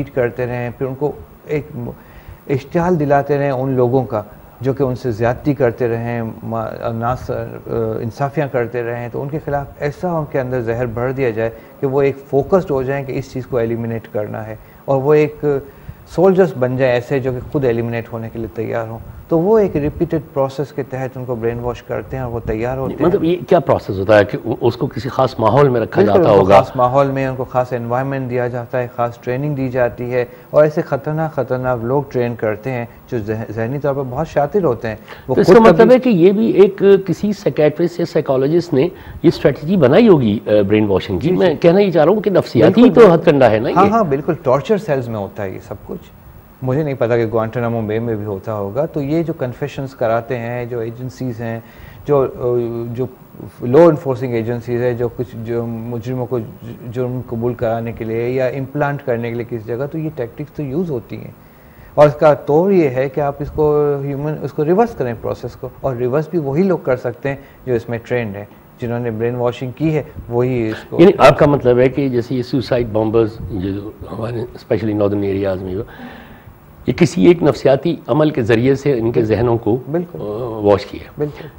Treat करते रहें, फिर उनको एक इश्तिहाल दिलाते रहें उन लोगों का जो कि उनसे ज़्यादती करते रहें, इंसाफियाँ करते रहें, तो उनके ख़िलाफ़ ऐसा उनके अंदर जहर भर दिया जाए कि वो एक फ़ोकस्ड हो जाएं कि इस चीज़ को एलिमिनेट करना है, और वो एक सोल्जर्स बन जाए ऐसे जो कि खुद एलिमिनेट होने के लिए तैयार हों। तो वो एक रिपीटेड प्रोसेस के तहत उनको ब्रेन वॉश करते हैं और वो तैयार होते हैं। मतलब ये क्या प्रोसेस होता है कि उसको किसी खास माहौल में रखा जाता होगा? खास माहौल में उनको खास एनवायरनमेंट दिया जाता है, खास ट्रेनिंग दी जाती है, और ऐसे खतरनाक लोग ट्रेन करते हैं जो जहनी तौर पर बहुत शातिर होते हैं। वो तो इसका मतलब है कि ये भी एक किसी साइकियाट्रिस्ट या साइकोलॉजिस्ट ने ये स्ट्रेटजी बनाई होगी ब्रेन वॉशिंग की। मैं कहना ये चाह रहा हूँ कि नफ्सियाती तो हथकंडा है ना। हाँ, बिल्कुल, टॉर्चर सेल्स में होता है ये सब कुछ। मुझे नहीं पता कि गुआंटानामो बे में भी होता होगा। तो ये जो कन्फेशंस कराते हैं, जो एजेंसीज़ हैं, जो लॉ इन्फोर्सिंग एजेंसीज़ है, जो मुजरिमों को जुर्म कबूल कराने के लिए या इम्प्लांट करने के लिए किसी जगह, तो ये टैक्टिक्स तो यूज़ होती हैं। और इसका तौर ये है कि आप उसको रिवर्स करें प्रोसेस को, और रिवर्स भी वही लोग कर सकते हैं जो इसमें ट्रेंड है, जिन्होंने ब्रेन वॉशिंग की है वही इसको। यानी आपका मतलब है कि जैसे ये सुसाइड बॉम्बर्स जो हमारे स्पेशली नॉर्दर्न एरियाज़ में, ये किसी एक नफ्सियाती अमल के ज़रिए से इनके जहनों को वॉश किया। बिल्कुल,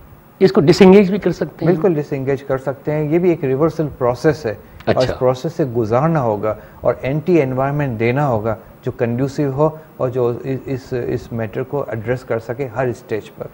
इसको डिसएंगेज भी कर सकते हैं। बिल्कुल डिसएंगेज कर सकते हैं। ये भी एक रिवर्सल प्रोसेस है। अच्छा। और इस प्रोसेस से गुजारना होगा और एंटी एनवायरनमेंट देना होगा जो कंड्यूसिव हो और जो इस मैटर को एड्रेस कर सके हर स्टेज पर।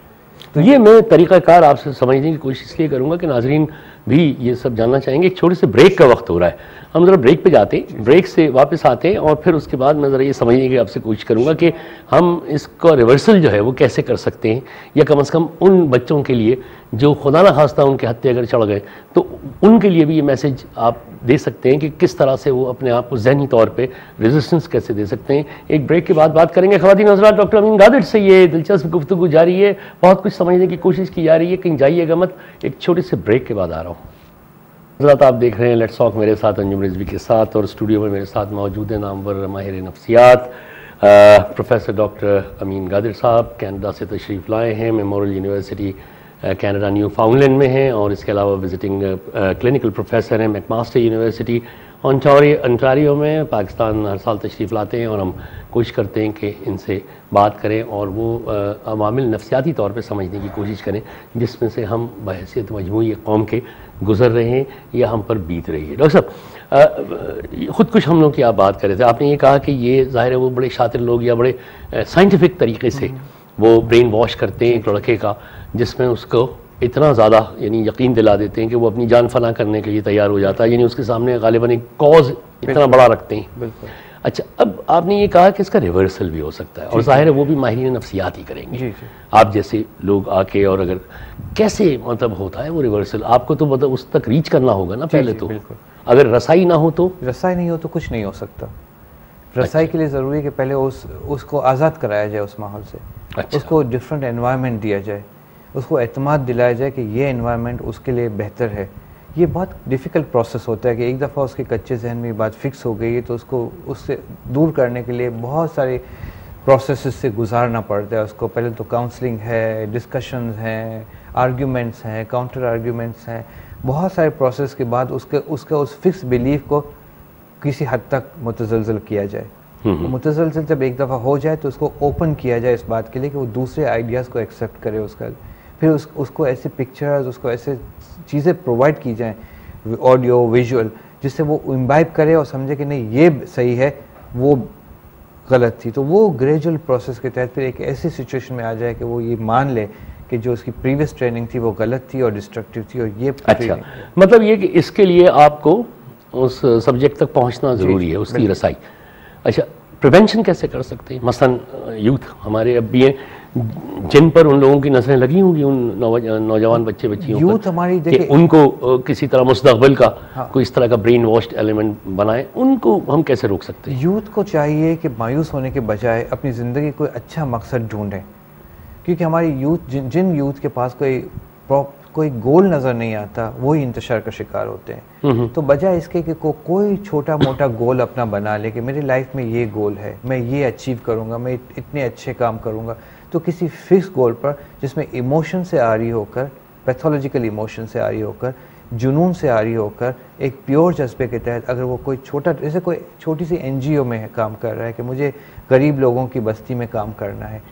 तो ये मैं तरीक़ाकार आपसे समझने की कोशिश इसलिए करूँगा कि नाजरीन भी ये सब जानना चाहेंगे। एक छोटे से ब्रेक का वक्त हो रहा है, हम ज़रा ब्रेक पे जाते हैं, ब्रेक से वापस आते हैं, और फिर उसके बाद मैं ज़रा ये समझने की आपसे कोशिश करूँगा कि हम इसका रिवर्सल जो है वो कैसे कर सकते हैं, या कम से कम उन बच्चों के लिए जो खुदा न खास्ता उनके हत्थे अगर चढ़ गए तो उनके लिए भी ये मैसेज आप दे सकते हैं कि किस तरह से वो अपने आप को ज़हनी तौर पे रेजिस्टेंस कैसे दे सकते हैं। एक ब्रेक के बाद बात करेंगे। ख़वातीन हज़रात, डॉक्टर अमीन गादिर से ये दिलचस्प गुफ्तगू जारी है, बहुत कुछ समझने की कोशिश की जा रही है, कहीं जाइएगा मत। एक छोटे से ब्रेक के बाद आ रहा हूँ। हज़रात, आप देख रहे हैं लेट्स टॉक मेरे साथ अंजुम रिजवी के साथ, और स्टूडियो में मेरे साथ मौजूद है नामवर माहिर नफ्सियात प्रोफेसर डॉक्टर अमीन गादिर साहब। कनाडा से तशरीफ़ लाए हैं, मेमोरियल यूनिवर्सिटी कनाडा न्यू फाउंडलैंड में हैं, और इसके अलावा विजिटिंग क्लिनिकल प्रोफेसर हैं मैकमास्टर यूनिवर्सिटी ओंटारियो में। पाकिस्तान हर साल तशरीफ़ लाते हैं और हम कोशिश करते हैं कि इनसे बात करें और वो अवामिल नफ्सियाती तौर पे समझने की कोशिश करें जिसमें से हम बहैसियत मजमूई कौम के गुज़र रहे हैं या हम पर बीत रही है। डॉक्टर साहब, ख़ुद कुछ हम लोग की आप बात कर रहे थे, आपने ये कहा कि ये ज़ाहिर है वो बड़े शातिर लोग या बड़े साइंटिफिक तरीके से वो ब्रेन वॉश करते हैं एक लड़के का, जिसमें उसको इतना ज़्यादा यानी यकीन दिला देते हैं कि वो अपनी जान फना करने के लिए तैयार हो जाता है, यानी उसके सामने गालिबन एक कॉज इतना बड़ा रखते हैं। बिल्कुल। अच्छा, अब आपने ये कहा कि इसका रिवर्सल भी हो सकता है, और जाहिर है वो भी माहिरीन नफ्सियात ही करेंगे। जी। आप जैसे लोग आके, और अगर कैसे मतलब होता है वो रिवर्सल, आपको तो मतलब उस तक रीच करना होगा ना पहले। तो अगर रसाई ना हो तो कुछ नहीं हो सकता। रसाई के लिए ज़रूरी है कि पहले उसको आज़ाद कराया जाए उस माहौल से। अच्छा। उसको डिफरेंट एनवायरनमेंट दिया जाए, उसको एतमाद दिलाया जाए कि ये एनवायरनमेंट उसके लिए बेहतर है। ये बहुत डिफ़िकल्ट प्रोसेस होता है कि एक दफ़ा उसके कच्चे जहन में बात फिक्स हो गई है तो उसको उससे दूर करने के लिए बहुत सारे प्रोसेस से गुजारना पड़ता है उसको। पहले तो काउंसलिंग है, डिस्कशंस हैं, आर्ग्यूमेंट्स हैं, काउंटर आर्ग्यूमेंट्स हैं, बहुत सारे प्रोसेस के बाद उसका उस फिक्स बिलीफ को किसी हद तक मुतज़लज़ल किया जाए। मुतज़लज़ल जब एक दफ़ा हो जाए तो उसको ओपन किया जाए इस बात के लिए कि वो दूसरे आइडियाज़ को एक्सेप्ट करे उसका। फिर उसको ऐसे पिक्चर्स, उसको ऐसे चीज़ें प्रोवाइड की जाएँ, ऑडियो विजुअल, जिससे वो इम्बाइब करे और समझे कि नहीं ये सही है, वो गलत थी। तो वो ग्रेजुअल प्रोसेस के तहत फिर एक ऐसी सिचुएशन में आ जाए कि वो ये मान ले कि जो उसकी प्रीवियस ट्रेनिंग थी वो गलत थी और डिस्ट्रक्टिव थी, और ये अच्छा, मतलब ये कि इसके लिए आपको उस सब्जेक्ट तक पहुंचना ज़रूरी है, उसकी रसाई। अच्छा, प्रिवेंशन कैसे कर सकते हैं? मसलन यूथ हमारे अब भी हैं जिन पर उन लोगों की नज़रें लगी होंगी, उन नौजवान बच्चियों यूथ हमारी देखिए, उनको किसी तरह मुस्तक़बिल का कोई इस तरह का ब्रेन वॉश्ड एलिमेंट बनाए, उनको हम कैसे रोक सकते हैं? यूथ को चाहिए कि मायूस होने के बजाय अपनी ज़िंदगी कोई अच्छा मकसद ढूंढें, क्योंकि हमारी यूथ जिन यूथ के पास कोई गोल नज़र नहीं आता वही इंतशार का शिकार होते हैं। तो बजाय इसके कि कोई छोटा मोटा गोल अपना बना ले कि मेरी लाइफ में ये गोल है, मैं ये अचीव करूँगा, मैं इतने अच्छे काम करूँगा, तो किसी फिक्स गोल पर जिसमें इमोशन से आ रही होकर, पैथोलॉजिकल इमोशन से आ रही होकर जुनून से आरी होकर एक प्योर जज्बे के तहत अगर वो कोई छोटा, जैसे कोई छोटी सी NGO में काम कर रहा है कि मुझे गरीब लोगों की बस्ती में काम करना है,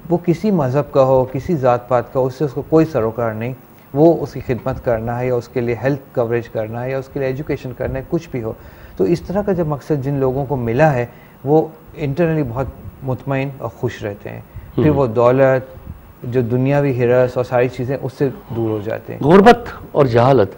वो किसी मज़हब का हो, किसी ज़ात पात का, उससे उसको कोई सरोकार नहीं, वो उसकी खिदमत करना है या उसके लिए हेल्थ कवरेज करना है या उसके लिए एजुकेशन करना है, कुछ भी हो। तो इस तरह का जब मकसद जिन लोगों को मिला है वो इंटरनली बहुत मुतमईन और खुश रहते हैं। फिर वो दौलत, जो दुनियावी हिरस और सारी चीज़ें उससे दूर हो जाते हैं। गुर्बत और जहालत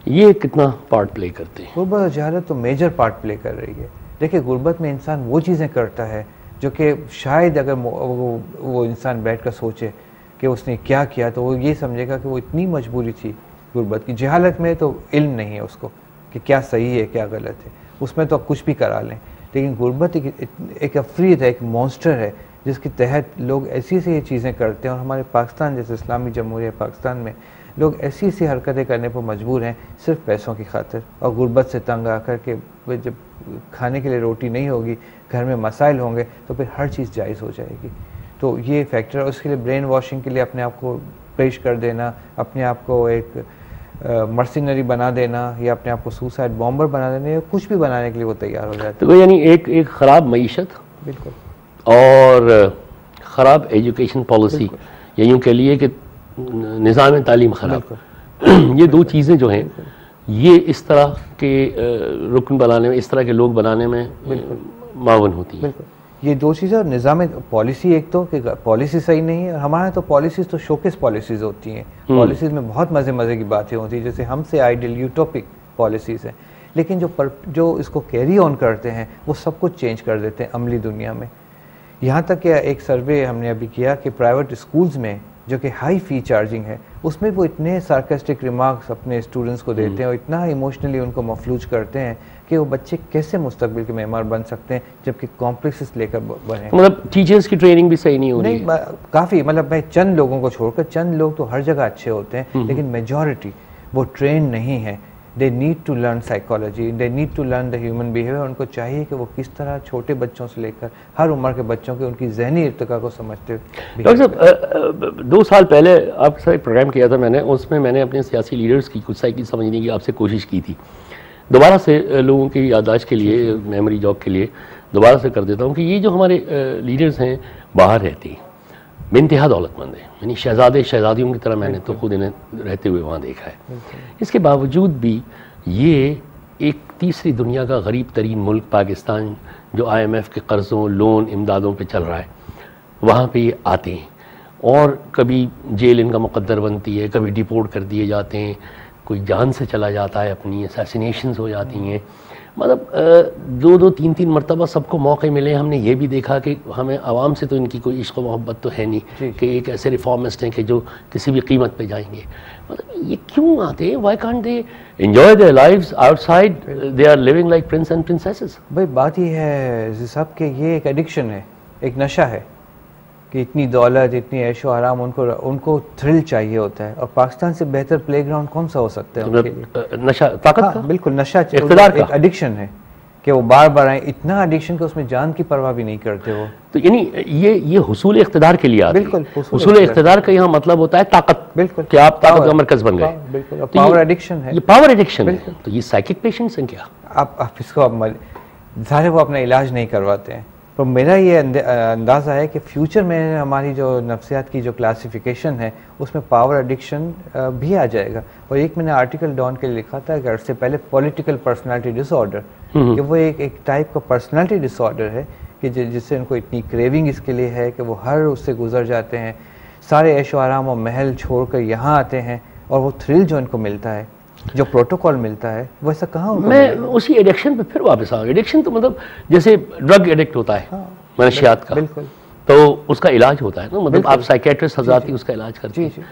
ये कितना पार्ट प्ले करते हैं? गुर्बत और जहालत तो मेजर पार्ट प्ले कर रही है। देखिए, गुर्बत में इंसान वो चीज़ें करता है जो कि शायद अगर वो इंसान बैठ कर सोचे कि उसने क्या किया तो वो ये समझेगा कि वो इतनी मजबूरी थी गुर्बत की। जहालत में तो इल्म नहीं है उसको कि क्या सही है क्या गलत है, उसमें तो आप कुछ भी करा लें। लेकिन गुर्बत एक अफरीद है, एक मॉन्स्टर है जिसके तहत लोग ऐसी ऐसी चीज़ें करते हैं। और हमारे पाकिस्तान जैसे इस्लामी जमहूरिया पाकिस्तान में लोग ऐसी ऐसी हरकतें करने पर मजबूर हैं सिर्फ पैसों की खातिर और गुर्बत से तंग आकर के जब खाने के लिए रोटी नहीं होगी, घर में मसाइल होंगे तो फिर हर चीज़ जायज़ हो जाएगी। तो ये फैक्टर, उसके लिए ब्रेन वॉशिंग के लिए अपने आप को पेश कर देना, अपने आप को एक मर्सिनरी बना देना या अपने आप को सुसाइड बॉम्बर बना देना या कुछ भी बनाने के लिए वो तैयार हो जाते हैं। तो यानी एक ख़राब मईशत बिल्कुल और ख़राब एजुकेशन पॉलिसी, या यूँ कह लिए कि निज़ाम तालीम ख़राब, ये दो चीज़ें जो हैं ये इस तरह के रुकन बनाने में, इस तरह के लोग बनाने में मावन होती हैं। ये दो चीज़ें। और निज़ाम पॉलिसी, एक तो कि पॉलिसी सही नहीं है, और हमारे तो पॉलिसीज़ तो शोकेस पॉलिसीज़ होती हैं। पॉलिसीज़ में बहुत मज़े की बातें होती हैं, जैसे हमसे आइडियल यूटोपिक पॉलिसीज़ हैं, लेकिन जो इसको कैरी ऑन करते हैं वो सब कुछ चेंज कर देते हैं अमली दुनिया में। यहाँ तक कि एक सर्वे हमने अभी किया कि प्राइवेट स्कूल्स में जो कि हाई फ़ी चार्जिंग है, उसमें वो इतने सार्कास्टिक रिमार्क्स अपने स्टूडेंट्स को देते हैं और इतना इमोशनली उनको मफलूज करते हैं कि वो बच्चे कैसे मुस्तकबिल के मेहमान बन सकते हैं जबकि कॉम्प्लेक्सेस लेकर बढ़े। मतलब टीचर्स की ट्रेनिंग भी सही नहीं हो रही है। काफ़ी, मतलब मैं चंद लोगों को छोड़कर, चंद लोग तो हर जगह अच्छे होते हैं लेकिन मेजॉरिटी वो ट्रेन नहीं है। They need to learn psychology, they need to learn the human behaviour. उनको चाहिए कि वो किस तरह छोटे बच्चों से लेकर हर उम्र के बच्चों के उनकी जहनी इर्तिका को समझते हुए। डॉक्टर साहब, 2 साल पहले आपके साथ एक प्रोग्राम किया था मैंने, उसमें मैंने अपने सियासी लीडर्स की कुछ साइकिल समझने की आपसे कोशिश की थी। दोबारा से लोगों की याददाश्त के लिए, मेमोरी जॉग के लिए दोबारा से कर देता हूँ कि ये जो हमारे लीडर्स हैं बाहर रहते हैं, बेइंतहा दौलतमंद है, यानी शहजादे शहजादियों की तरह मैंने तो खुद इन्हें रहते हुए वहाँ देखा है। इसके बावजूद भी ये एक तीसरी दुनिया का गरीब तरीन मुल्क पाकिस्तान, जो IMF के कर्ज़ों, लोन, इमदादों पे चल रहा है, वहाँ पे ये आते हैं और कभी जेल इनका मुकद्दर बनती है, कभी डिपोर्ट कर दिए जाते हैं, कोई जान से चला जाता है, अपनी असैसिनेशंस हो जाती हैं। मतलब 2-2, 3-3 मरतबा सबको मौके मिले। हमने ये भी देखा कि हमें आवाम से तो इनकी कोई इश्क मोहब्बत तो है नहीं कि एक ऐसे रिफॉर्मिस्ट हैं कि जो किसी भी कीमत पे जाएंगे। मतलब ये क्यों आते हैं? Why can't they enjoy their lives outside? They are living like prince and princesses. भाई बात ये है साहब कि ये एक एडिक्शन है, एक नशा है कि इतनी दौलत, इतनी ऐशो आराम, उनको थ्रिल चाहिए होता है। और पाकिस्तान से बेहतर प्लेग्राउंड कौन सा हो सकता है उनके लिए? नशा, ताकत का? बिल्कुल, नशा इक़्तिदार का, एक एडिक्शन है कि वो बार बार आए, इतना एडिक्शन कि उसमें जान की परवाह भी नहीं करते वो। तो यानी ये हुसूल इक़्तिदार के लिए आते हैं। बिल्कुल, हुसूल इक़्तिदार का यहाँ मतलब होता है ताकत। बिल्कुल, कि आप ताकत का मरकज बन गए। बिल्कुल, पावर एडिक्शन है। ये पावर एडिक्शन है। तो ये साइकिक पेशेंट्स हैं क्या? आप इसको सारे वो अपना इलाज नहीं करवाते हैं। तो मेरा ये अंदाज़ा है कि फ्यूचर में हमारी जो नफ्सियात की जो क्लासिफिकेशन है उसमें पावर एडिक्शन भी आ जाएगा। और एक मैंने आर्टिकल डॉन के लिए लिखा था कि उससे पहले पॉलिटिकल पर्सनालिटी डिसऑर्डर, कि वो एक टाइप का पर्सनालिटी डिसऑर्डर है कि जिससे उनको इतनी क्रेविंग इसके लिए है कि वो हर उससे गुजर जाते हैं, सारे ऐशो आराम और महल छोड़कर यहाँ आते हैं और वो थ्रिल जो इनको मिलता है, जो प्रोटोकॉल मिलता है, वो ऐसा कहाँ होगा? मैं उसी एडिक्शन पे फिर वापस आऊँ। एडिक्शन तो मतलब जैसे ड्रग एडिक्ट होता है मनशियात का, बिल्कुल, तो उसका इलाज होता है ना, मतलब आप साइकेट्रिस्ट हजरात ही उसका इलाज करते हैं।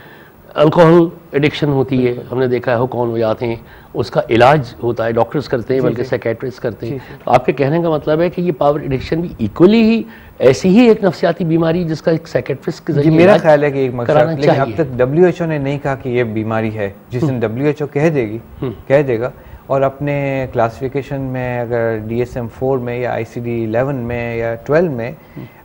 अल्कोहल एडिक्शन होती है, हमने देखा है, कौन हो जाते हैं, उसका इलाज होता है, डॉक्टर्स करते हैं, बल्कि साइकेट्रिस्ट करते हैं। तो आपके कहने का मतलब है कि ये पावर एडिक्शन भी इक्वली ही ऐसी ही एक नफ्सियाती बीमारी जिसका एक साइकेट्रिस्ट के जरिए मेरा ख्याल है कि एक मकसद, लेकिन अब चाहिए। तक WHO ने नहीं कहा कि ये बीमारी है। जिस दिन WHO कह देगा और अपने क्लासिफिकेशन में अगर DSM-4 में या ICD-11 में या 12 में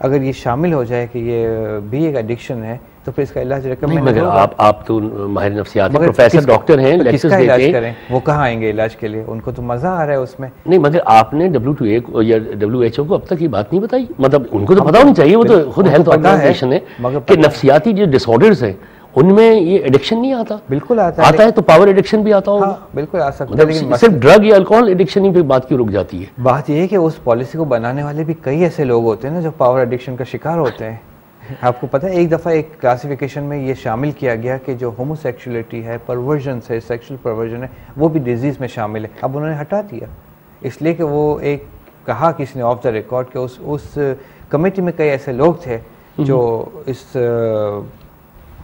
अगर ये शामिल हो जाए कि ये भी एक एडिक्शन है, तो फिर इसका इलाज रिकमेंड मगर आप तो माहिर नफ्सियात हैं, प्रोफेसर डॉक्टर हैं, लेक्चर्स देते हैं। करें वो कहाँ आएंगे इलाज के लिए? उनको तो मजा आ रहा है उसमें। नहीं, मगर आपने WTA या WHO को अब तक ये बात नहीं बताई। मतलब उनको तो पता होनी चाहिए, वो तो खुद हेल्थ ऑर्गेनाइजेशन है कि नफ्सियाती जो डिसऑर्डर्स हैं उनमें ये एडिक्शन नहीं आता। बिल्कुल आता है तो पावर एडिक्शन भी आता होगा। हाँ, बिल्कुल आ सकता है, लेकिन सिर्फ ड्रग या अल्कोहल एडिक्शन ही पे बात क्यों रुक जाती है? बात ये है कि उस पॉलिसी को बनाने वाले भी कई ऐसे लोग होते हैं ना जो पावर एडिक्शन का शिकार होते हैं। आपको पता है एक दफ़ा एक क्लासिफिकेशन में ये शामिल किया गया कि जो होमोसेक्सुअलिटी है, परवर्जन है, सेक्सुअल परवर्जन है, वो भी डिजीज़ में शामिल है। अब उन्होंने हटा दिया इसलिए कि वो एक कहा किसी ने ऑफ द रिकॉर्ड कि उस कमेटी में कई ऐसे लोग थे जो इस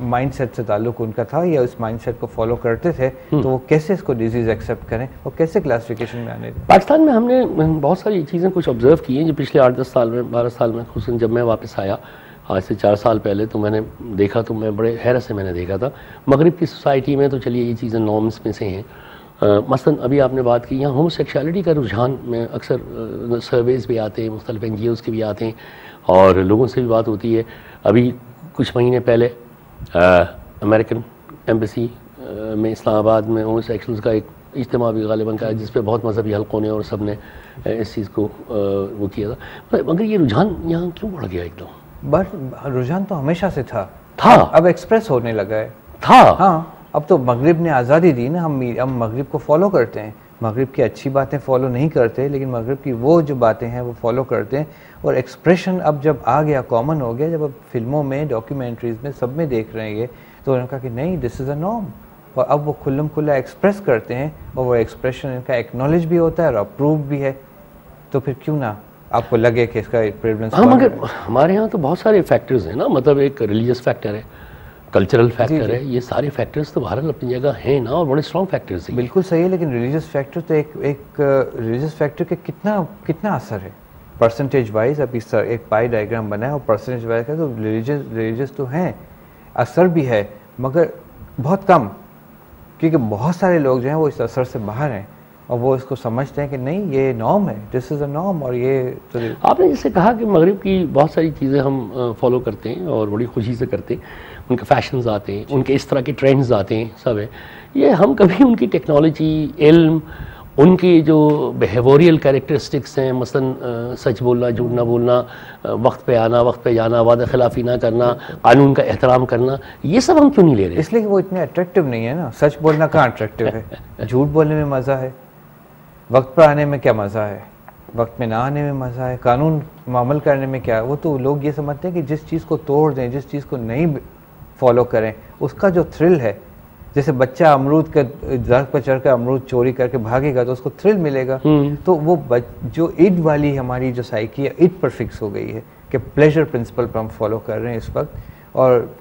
माइंडसेट से ताल्लुक उनका था या उस माइंडसेट को फॉलो करते थे, तो वो कैसे इसको डिजीज़ एक्सेप्ट करें और कैसे क्लासिफिकेशन में आने दें। पाकिस्तान में हमने बहुत सारी चीज़ें कुछ ऑब्जर्व की हैं जो पिछले 8-10 साल में, 12 साल में, खुसूसन जब मैं वापस आया आज से 4 साल पहले, तो मैंने देखा, तो मैं बड़े हैरत से मैंने देखा था। मगरिब की सोसाइटी में तो चलिए ये चीज़ें नॉर्म्स में से हैं। मसलन अभी आपने बात की, यहाँ होमोसेक्सुअलिटी का रुझान में अक्सर सर्वेज़ भी आते हैं, मुख्तलिफ NGOs के भी आते हैं और लोगों से भी बात होती है। अभी कुछ महीने पहले अमेरिकन एम्बेसी में इस्लामाबाद में होमोसेक्सुअल्स का एक इज्तिमा भी गालिबन का है, जिस पे बहुत मजहबी हलकों ने और सब ने इस चीज़ को वो किया था। मगर ये रुझान यहाँ क्यों बढ़ गया एकदम? बस रुझान तो हमेशा से था। अब एक्सप्रेस होने लगा है। हाँ, अब तो मगरिब ने आज़ादी दी ना, हम मगरिब को फॉलो करते हैं। मगरिब की अच्छी बातें फॉलो नहीं करते, लेकिन मगरिब की वो जो बातें हैं वो फॉलो करते हैं। और एक्सप्रेशन अब जब आ गया, कॉमन हो गया, जब अब फिल्मों में, डॉक्यूमेंट्रीज़ में, सब में देख रहे हैं ये, तो उन्होंने कहा कि नहीं, दिस इज़ अ नॉर्म। और अब वो खुल्लम खुल्ला एक्सप्रेस करते हैं और वो एक्सप्रेशन इनका एक्नॉलेज भी होता है और अप्रूव भी है। तो फिर क्यों ना आपको लगे कि इसका प्रेवलेंस। हाँ, मगर हमारे यहाँ तो बहुत सारे फैक्टर्स हैं ना, मतलब एक रिलीजियस फैक्टर है, कल्चरल फैक्टर है, ये सारे फैक्टर्स तो भारत अपनी जगह हैं ना, और बड़े स्ट्रॉन्ग फैक्टर्स हैं। बिल्कुल सही है, लेकिन रिलीजियस फैक्टर तो एक रिलीजियस फैक्टर के कितना असर है परसेंटेज वाइज। अब इस तरह एक पाई डायग्राम बना है और परसेंटेज वाइज का तो रिलीजियस तो हैं, असर भी है, मगर बहुत कम, क्योंकि बहुत सारे लोग जो हैं वो इस असर से बाहर हैं और वो इसको समझते हैं कि नहीं, ये नॉर्म है, दिस इज़ अ नॉर्म। और ये तो आपने जैसे कहा कि मगरिब की बहुत सारी चीज़ें हम फॉलो करते हैं और बड़ी खुशी से करते हैं, उनके फैशंस आते हैं, उनके इस तरह के ट्रेंड्स आते हैं, सब है। ये हम कभी उनकी टेक्नोलॉजी, इल्म, उनकी जो बिहेवियरल कैरेक्टरिस्टिक्स हैं, मसलन सच बोलना, झूठ ना बोलना, वक्त पे आना, वक्त पे जाना, वादा खिलाफी ना करना, कानून का एहतराम करना, ये सब हम क्यों नहीं ले रहे? इसलिए कि वो इतने अट्रैक्टिव नहीं है ना। सच बोलना कहाँ अट्रैक्टिव है? झूठ बोलने में मज़ा है, वक्त पर आने में क्या मज़ा है, वक्त में ना आने में मज़ा है, कानून मामल करने में क्या। वो तो लोग ये समझते हैं कि जिस चीज़ को तोड़ दें, जिस चीज़ को नहीं फॉलो करें, उसका जो थ्रिल है, जैसे बच्चा अमरूद के दरख्त पर चढ़कर अमरूद चोरी करके भागेगा तो उसको थ्रिल मिलेगा। तो वो जो ईद वाली हमारी जो साइकी है, ईद पर फिक्स हो गई है कि प्लेजर प्रिंसिपल पर हम फॉलो कर रहे हैं इस वक्त। और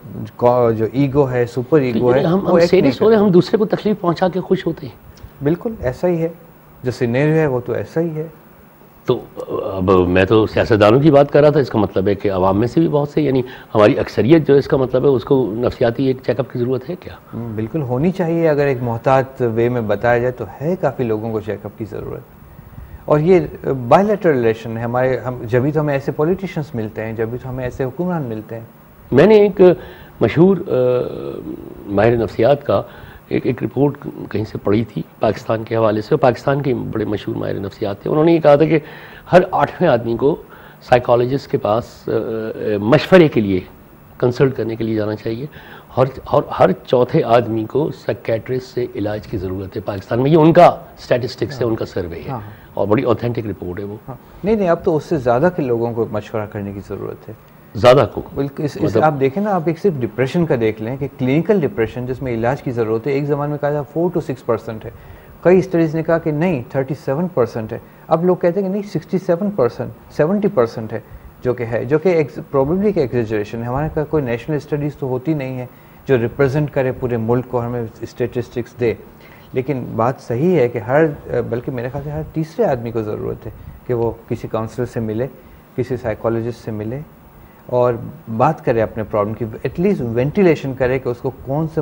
जो ईगो है, सुपर ईगो है, हम सीरियस हो रहे हैं, हम दूसरे को तकलीफ पहुंचा के खुश होते हैं। बिल्कुल ऐसा ही है, जो सिनेरियो है वो तो ऐसा ही है। तो अब मैं तो सियासतदानों की बात कर रहा था, इसका मतलब है कि आवाम में से भी बहुत से, यानी हमारी अक्सरियत जो इसका मतलब है, उसको नफ्सियाती एक चेकअप की ज़रूरत है क्या? बिल्कुल होनी चाहिए। अगर एक मोहतात वे में बताया जाए तो है काफ़ी लोगों को चेकअप की ज़रूरत। और ये बायलैटरल रिलेशन है हमारे, हम जब भी तो हमें ऐसे पॉलिटिशियंस मिलते हैं, जब भी तो हमें ऐसे हुक्मरान मिलते हैं। मैंने एक मशहूर माहिर नफ्सियात का एक रिपोर्ट कहीं से पढ़ी थी पाकिस्तान के हवाले से, और पाकिस्तान के बड़े मशहूर माहिर नफ्सियात थे। उन्होंने ये कहा था कि हर 8वें आदमी को साइकोलॉजिस्ट के पास मशवरे के लिए, कंसल्ट करने के लिए जाना चाहिए, और हर चौथे आदमी को साइकेट्रिस्ट से इलाज की ज़रूरत है पाकिस्तान में। ये उनका स्टैटिस्टिक्स है, उनका सर्वे है, और बड़ी ऑथेंटिक रिपोर्ट है वो। नहीं, अब तो उससे ज़्यादा के लोगों को मशवरा करने की ज़रूरत है, ज़्यादा को। मतलब आप देखें ना, आप एक सिर्फ डिप्रेशन का देख लें कि क्लिनिकल डिप्रेशन जिसमें इलाज की ज़रूरत है, एक ज़माने में कहा था 4 to 6% है, कई स्टडीज़ ने कहा कि नहीं 37% है, अब लोग कहते हैं कि नहीं 67%, 70% है, जो कि प्रोबेबली कि एग्जेजरेशन है। हमारे कोई नेशनल स्टडीज़ तो होती नहीं है जो रिप्रेजेंट करे पूरे मुल्क को, हमें स्टेटिस्टिक्स दे। लेकिन बात सही है कि बल्कि मेरे ख्याल से हर तीसरे आदमी को ज़रूरत है कि वो किसी काउंसलर से मिले, किसी साइकोलॉजिस्ट से मिले और बात करे अपने प्रॉब्लम की, एटलीस्ट वेंटिलेशन करे कि उसको कौन से